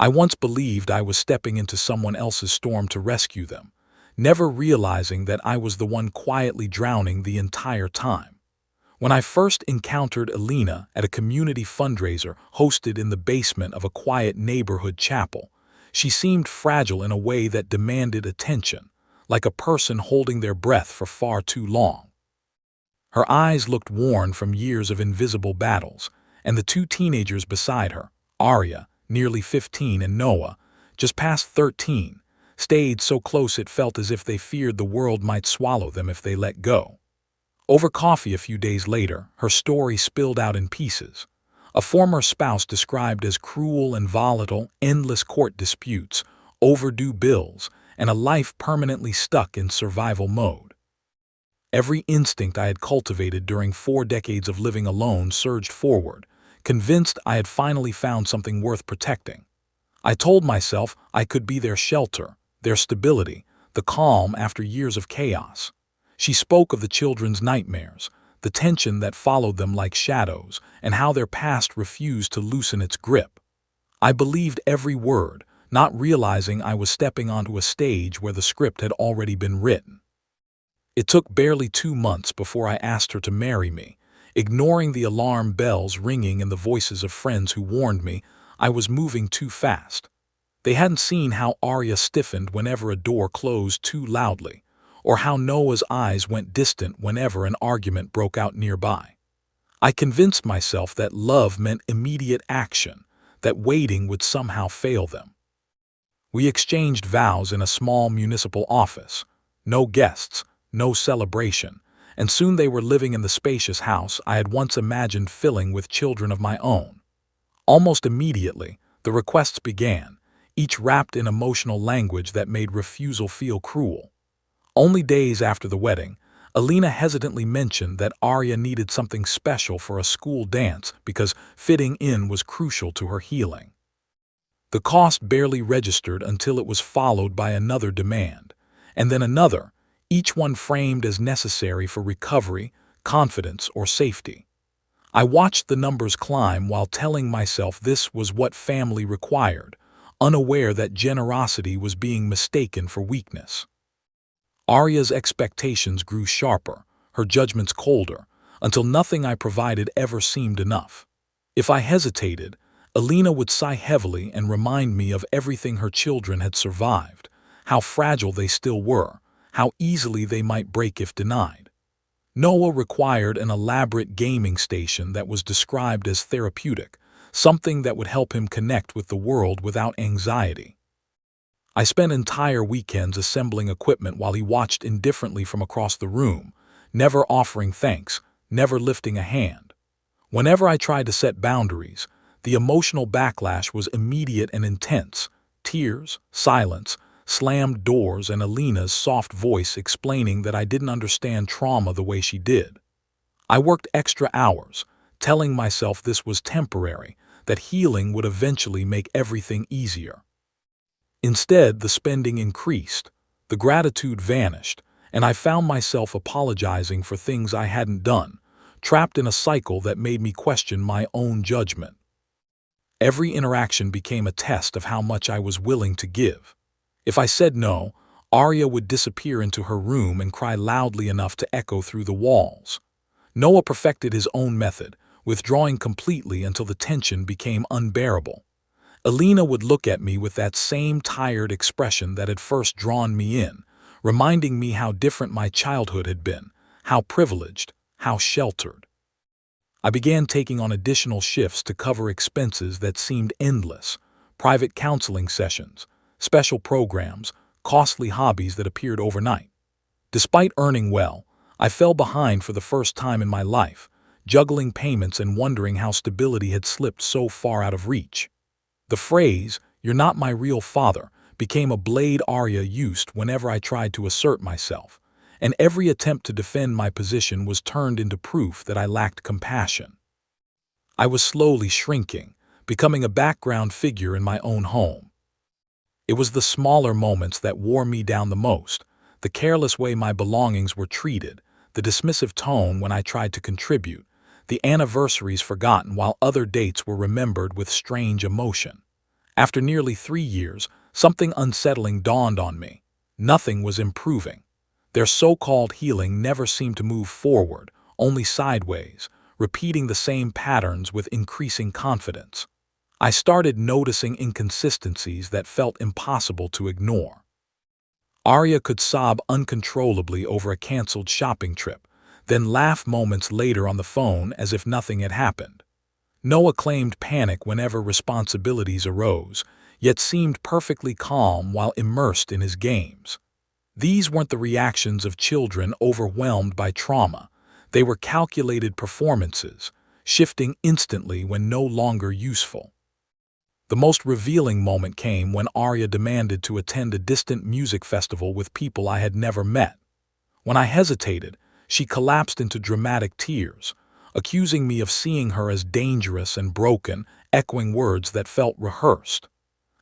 I once believed I was stepping into someone else's storm to rescue them, never realizing that I was the one quietly drowning the entire time. When I first encountered Alina at a community fundraiser hosted in the basement of a quiet neighborhood chapel, she seemed fragile in a way that demanded attention, like a person holding their breath for far too long. Her eyes looked worn from years of invisible battles, and the two teenagers beside her, Arya, nearly 15, and Noah, just past 13, stayed so close it felt as if they feared the world might swallow them if they let go. Over coffee a few days later, her story spilled out in pieces. A former spouse described as cruel and volatile, endless court disputes, overdue bills, and a life permanently stuck in survival mode. Every instinct I had cultivated during 4 decades of living alone surged forward, convinced I had finally found something worth protecting. I told myself I could be their shelter, their stability, the calm after years of chaos. She spoke of the children's nightmares, the tension that followed them like shadows, and how their past refused to loosen its grip. I believed every word, not realizing I was stepping onto a stage where the script had already been written. It took barely 2 months before I asked her to marry me, ignoring the alarm bells ringing and the voices of friends who warned me I was moving too fast. They hadn't seen how Arya stiffened whenever a door closed too loudly, or how Noah's eyes went distant whenever an argument broke out nearby. I convinced myself that love meant immediate action, that waiting would somehow fail them. We exchanged vows in a small municipal office. No guests, no celebration, and soon they were living in the spacious house I had once imagined filling with children of my own. Almost immediately, the requests began, each wrapped in emotional language that made refusal feel cruel. Only days after the wedding, Alina hesitantly mentioned that Arya needed something special for a school dance because fitting in was crucial to her healing. The cost barely registered until it was followed by another demand, and then another, each one framed as necessary for recovery, confidence, or safety. I watched the numbers climb while telling myself this was what family required, unaware that generosity was being mistaken for weakness. Arya's expectations grew sharper, her judgments colder, until nothing I provided ever seemed enough. If I hesitated, Alina would sigh heavily and remind me of everything her children had survived, how fragile they still were, how easily they might break if denied. Noah required an elaborate gaming station that was described as therapeutic, something that would help him connect with the world without anxiety. I spent entire weekends assembling equipment while he watched indifferently from across the room, never offering thanks, never lifting a hand. Whenever I tried to set boundaries, the emotional backlash was immediate and intense: tears, silence, slammed doors, and Alina's soft voice explaining that I didn't understand trauma the way she did. I worked extra hours, telling myself this was temporary, that healing would eventually make everything easier. Instead, the spending increased, the gratitude vanished, and I found myself apologizing for things I hadn't done, trapped in a cycle that made me question my own judgment. Every interaction became a test of how much I was willing to give. If I said no, Arya would disappear into her room and cry loudly enough to echo through the walls. Noah perfected his own method, withdrawing completely until the tension became unbearable. Alina would look at me with that same tired expression that had first drawn me in, reminding me how different my childhood had been, how privileged, how sheltered. I began taking on additional shifts to cover expenses that seemed endless: private counseling sessions, special programs, costly hobbies that appeared overnight. Despite earning well, I fell behind for the first time in my life, juggling payments and wondering how stability had slipped so far out of reach. The phrase, "you're not my real father," became a blade Arya used whenever I tried to assert myself, and every attempt to defend my position was turned into proof that I lacked compassion. I was slowly shrinking, becoming a background figure in my own home. It was the smaller moments that wore me down the most: the careless way my belongings were treated, the dismissive tone when I tried to contribute, the anniversaries forgotten while other dates were remembered with strange emotion. After nearly 3 years, something unsettling dawned on me. Nothing was improving. Their so-called healing never seemed to move forward, only sideways, repeating the same patterns with increasing confidence. I started noticing inconsistencies that felt impossible to ignore. Arya could sob uncontrollably over a canceled shopping trip, then laugh moments later on the phone as if nothing had happened. Noah claimed panic whenever responsibilities arose, yet seemed perfectly calm while immersed in his games. These weren't the reactions of children overwhelmed by trauma. They were calculated performances, shifting instantly when no longer useful. The most revealing moment came when Arya demanded to attend a distant music festival with people I had never met. When I hesitated, she collapsed into dramatic tears, accusing me of seeing her as dangerous and broken, echoing words that felt rehearsed.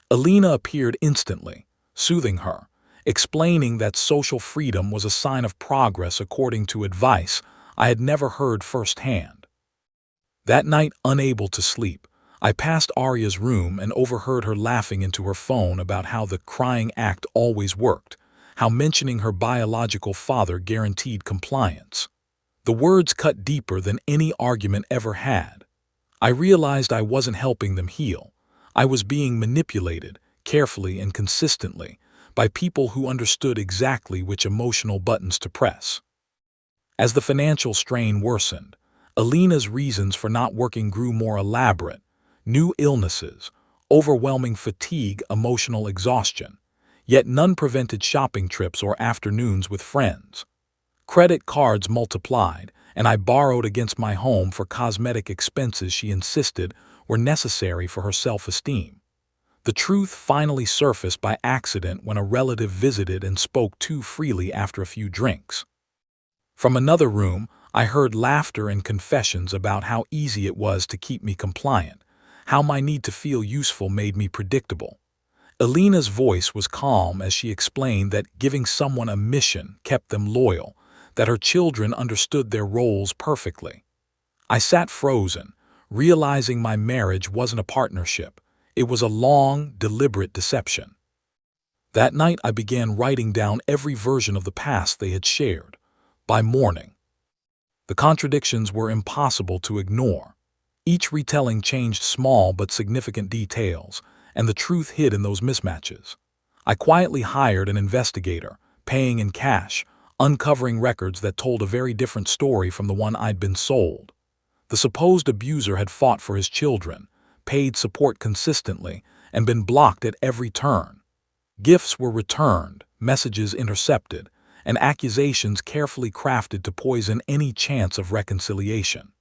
Alina appeared instantly, soothing her, explaining that social freedom was a sign of progress according to advice I had never heard firsthand. That night, unable to sleep, I passed Arya's room and overheard her laughing into her phone about how the crying act always worked, how mentioning her biological father guaranteed compliance. The words cut deeper than any argument ever had. I realized I wasn't helping them heal. I was being manipulated, carefully and consistently, by people who understood exactly which emotional buttons to press. As the financial strain worsened, Alina's reasons for not working grew more elaborate: new illnesses, overwhelming fatigue, emotional exhaustion. Yet none prevented shopping trips or afternoons with friends. Credit cards multiplied, and I borrowed against my home for cosmetic expenses she insisted were necessary for her self-esteem. The truth finally surfaced by accident when a relative visited and spoke too freely after a few drinks. From another room, I heard laughter and confessions about how easy it was to keep me compliant, how my need to feel useful made me predictable. Alina's voice was calm as she explained that giving someone a mission kept them loyal, that her children understood their roles perfectly. I sat frozen, realizing my marriage wasn't a partnership. It was a long, deliberate deception. That night I began writing down every version of the past they had shared. By morning, the contradictions were impossible to ignore. Each retelling changed small but significant details, and the truth hid in those mismatches. I quietly hired an investigator, paying in cash, uncovering records that told a very different story from the one I'd been sold. The supposed abuser had fought for his children, paid support consistently, and been blocked at every turn. Gifts were returned, messages intercepted, and accusations carefully crafted to poison any chance of reconciliation.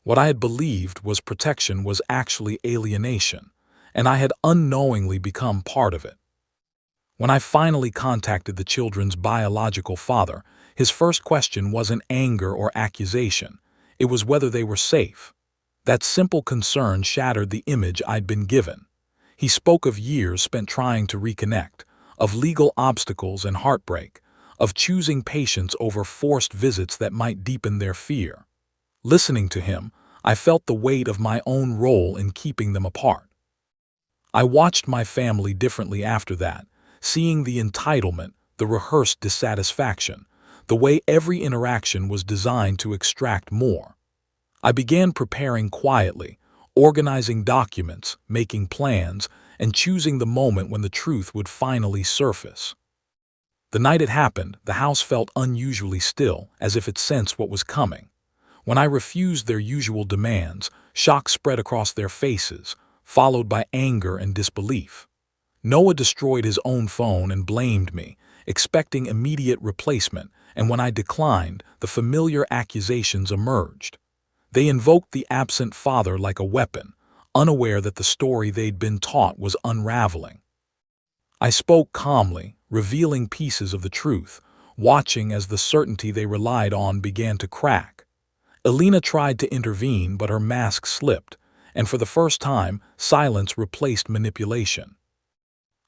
What I had believed was protection was actually alienation, and I had unknowingly become part of it. When I finally contacted the children's biological father, his first question wasn't anger or accusation. It was whether they were safe. That simple concern shattered the image I'd been given. He spoke of years spent trying to reconnect, of legal obstacles and heartbreak, of choosing patience over forced visits that might deepen their fear. Listening to him, I felt the weight of my own role in keeping them apart. I watched my family differently after that, seeing the entitlement, the rehearsed dissatisfaction, the way every interaction was designed to extract more. I began preparing quietly, organizing documents, making plans, and choosing the moment when the truth would finally surface. The night it happened, the house felt unusually still, as if it sensed what was coming. When I refused their usual demands, shock spread across their faces, followed by anger and disbelief. Noah destroyed his own phone and blamed me, expecting immediate replacement, and when I declined, the familiar accusations emerged. They invoked the absent father like a weapon, unaware that the story they'd been taught was unraveling. I spoke calmly, revealing pieces of the truth, watching as the certainty they relied on began to crack. Alina tried to intervene, but her mask slipped, and for the first time, silence replaced manipulation.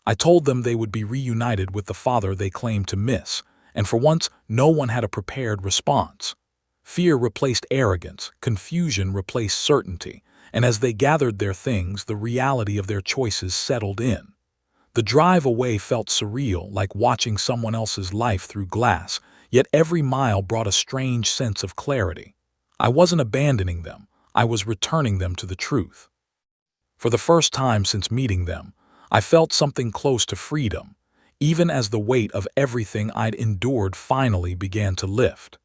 I told them they would be reunited with the father they claimed to miss, and for once, no one had a prepared response. Fear replaced arrogance, confusion replaced certainty, and as they gathered their things, the reality of their choices settled in. The drive away felt surreal, like watching someone else's life through glass, yet every mile brought a strange sense of clarity. I wasn't abandoning them, I was returning them to the truth. For the first time since meeting them, I felt something close to freedom, even as the weight of everything I'd endured finally began to lift.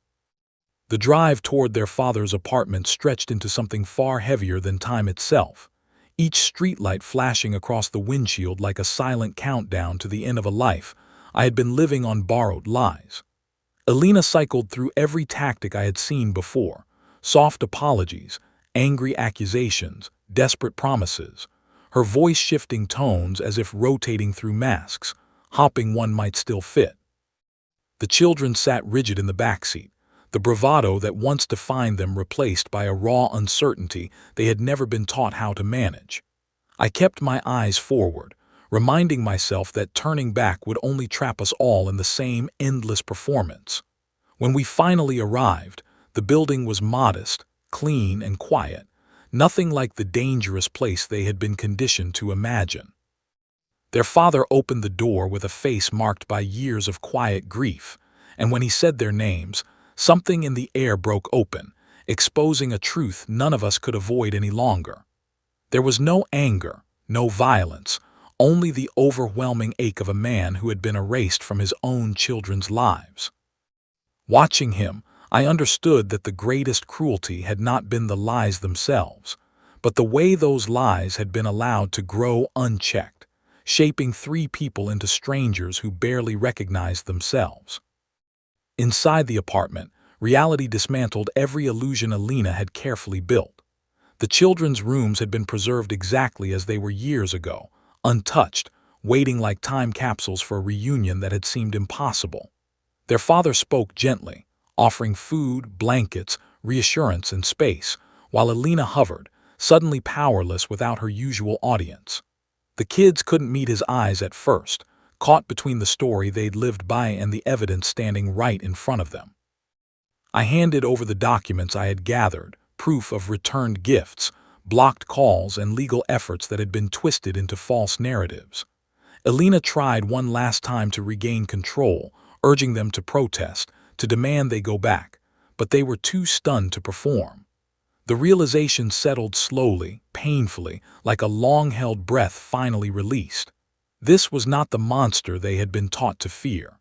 The drive toward their father's apartment stretched into something far heavier than time itself, each streetlight flashing across the windshield like a silent countdown to the end of a life I had been living on borrowed lies. Alina cycled through every tactic I had seen before: soft apologies, angry accusations, desperate promises, her voice shifting tones as if rotating through masks, hoping one might still fit. The children sat rigid in the backseat, the bravado that once defined them replaced by a raw uncertainty they had never been taught how to manage. I kept my eyes forward, reminding myself that turning back would only trap us all in the same endless performance. When we finally arrived, the building was modest, clean, and quiet, nothing like the dangerous place they had been conditioned to imagine. Their father opened the door with a face marked by years of quiet grief, and when he said their names, something in the air broke open, exposing a truth none of us could avoid any longer. There was no anger, no violence, only the overwhelming ache of a man who had been erased from his own children's lives. Watching him, I understood that the greatest cruelty had not been the lies themselves, but the way those lies had been allowed to grow unchecked, shaping 3 people into strangers who barely recognized themselves. Inside the apartment, reality dismantled every illusion Alina had carefully built. The children's rooms had been preserved exactly as they were years ago, untouched, waiting like time capsules for a reunion that had seemed impossible. Their father spoke gently, offering food, blankets, reassurance, and space, while Alina hovered, suddenly powerless without her usual audience. The kids couldn't meet his eyes at first, caught between the story they'd lived by and the evidence standing right in front of them. I handed over the documents I had gathered, proof of returned gifts, blocked calls, and legal efforts that had been twisted into false narratives. Alina tried one last time to regain control, urging them to protest, to demand they go back, but they were too stunned to perform. The realization settled slowly, painfully, like a long-held breath finally released. This was not the monster they had been taught to fear.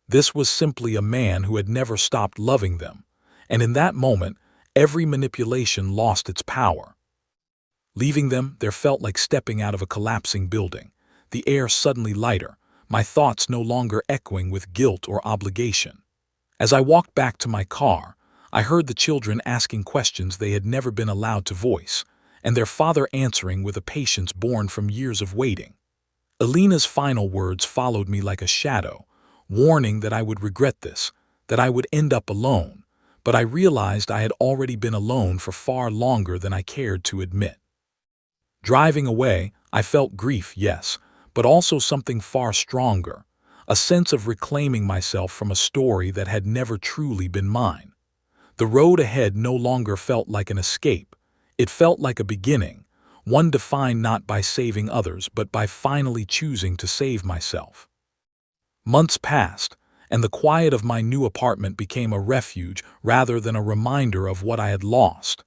This was simply a man who had never stopped loving them, and in that moment, every manipulation lost its power. Leaving them, there felt like stepping out of a collapsing building, the air suddenly lighter, my thoughts no longer echoing with guilt or obligation. As I walked back to my car, I heard the children asking questions they had never been allowed to voice, and their father answering with a patience born from years of waiting. Alina's final words followed me like a shadow, warning that I would regret this, that I would end up alone, but I realized I had already been alone for far longer than I cared to admit. Driving away, I felt grief, yes, but also something far stronger, a sense of reclaiming myself from a story that had never truly been mine. The road ahead no longer felt like an escape, it felt like a beginning, one defined not by saving others but by finally choosing to save myself. Months passed, and the quiet of my new apartment became a refuge rather than a reminder of what I had lost.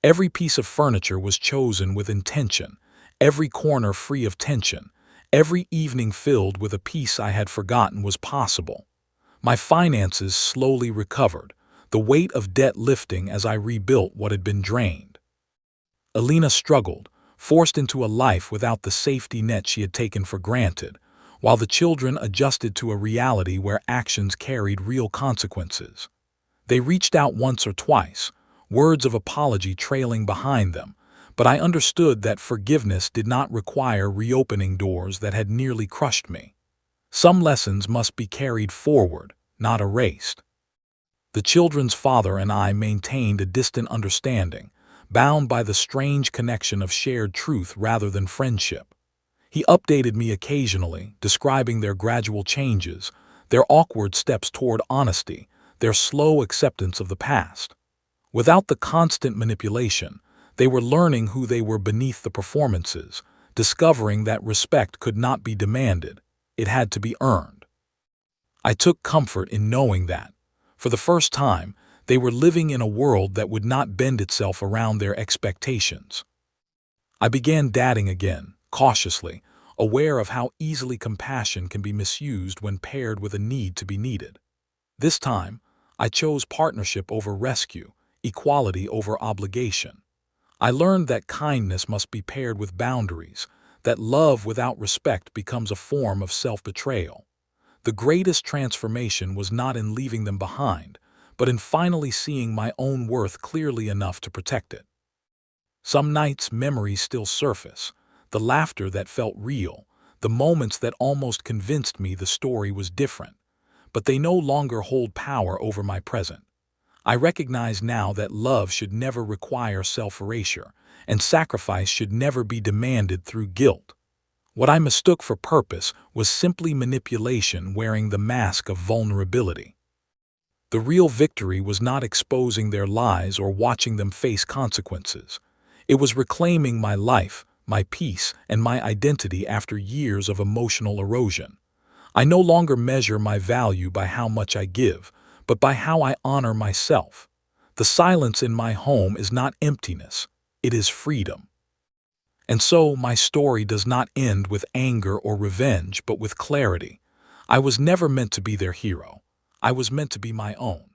Every piece of furniture was chosen with intention, every corner free of tension, every evening filled with a peace I had forgotten was possible. My finances slowly recovered, the weight of debt lifting as I rebuilt what had been drained. Alina struggled, forced into a life without the safety net she had taken for granted, while the children adjusted to a reality where actions carried real consequences. They reached out once or twice, words of apology trailing behind them, but I understood that forgiveness did not require reopening doors that had nearly crushed me. Some lessons must be carried forward, not erased. The children's father and I maintained a distant understanding, bound by the strange connection of shared truth rather than friendship. He updated me occasionally, describing their gradual changes, their awkward steps toward honesty, their slow acceptance of the past. Without the constant manipulation, They were learning who they were beneath the performances, discovering that respect could not be demanded, it had to be earned. I took comfort in knowing that, for the first time, they were living in a world that would not bend itself around their expectations. I began dadding again, cautiously, aware of how easily compassion can be misused when paired with a need to be needed. This time, I chose partnership over rescue, equality over obligation. I learned that kindness must be paired with boundaries, that love without respect becomes a form of self-betrayal. The greatest transformation was not in leaving them behind, but in finally seeing my own worth clearly enough to protect it. Some nights memories still surface, the laughter that felt real, the moments that almost convinced me the story was different, but they no longer hold power over my present. I recognize now that love should never require self-erasure, and sacrifice should never be demanded through guilt. What I mistook for purpose was simply manipulation wearing the mask of vulnerability. The real victory was not exposing their lies or watching them face consequences. It was reclaiming my life, my peace, and my identity after years of emotional erosion. I no longer measure my value by how much I give, but by how I honor myself. The silence in my home is not emptiness, it is freedom. And so my story does not end with anger or revenge, but with clarity. I was never meant to be their hero. I was meant to be my own.